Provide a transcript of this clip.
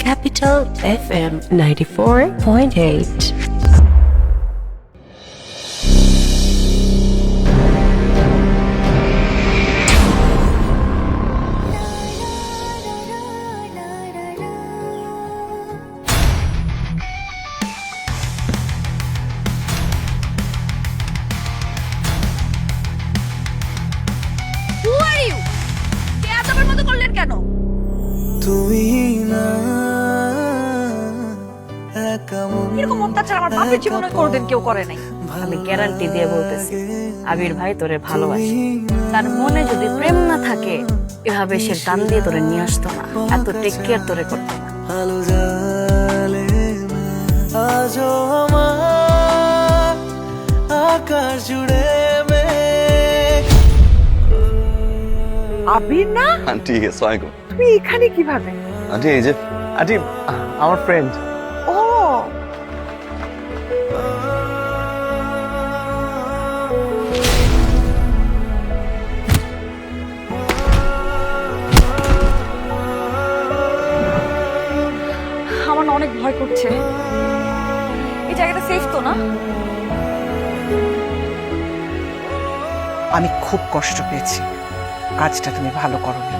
Capital FM 94.8. Who are you? কে আজবের মতো করলেন কেন? তুমি না একা মন এরকম অত্যাচার আমার বাপের জীবনে কোনোদিন কেউ করে নাই। আমি গ্যারান্টি দিয়ে বলতেছি আবির ভাই তোরে ভালোবাসে। তার মনে যদি প্রেম না থাকে এভাবে সে টান দিয়ে তোরে নিয়ে আসতো না, এত টেক কেয়ার তোরে করতো না। আলো জ্বালে না আজও আমার আকাশ জুড়ে মেঘ। আবির না? আন্টি আসসালামু আলাইকুম। তুমি এখানে কিভাবে? আন্টি এই যে আন্টি আমার ফ্রেন্ড। ও আমার না অনেক ভয় করছে। এই জায়গাটা সেফ তো না? আমি খুব কষ্ট পেয়েছি, কাজটা তুমি ভালো করোনি।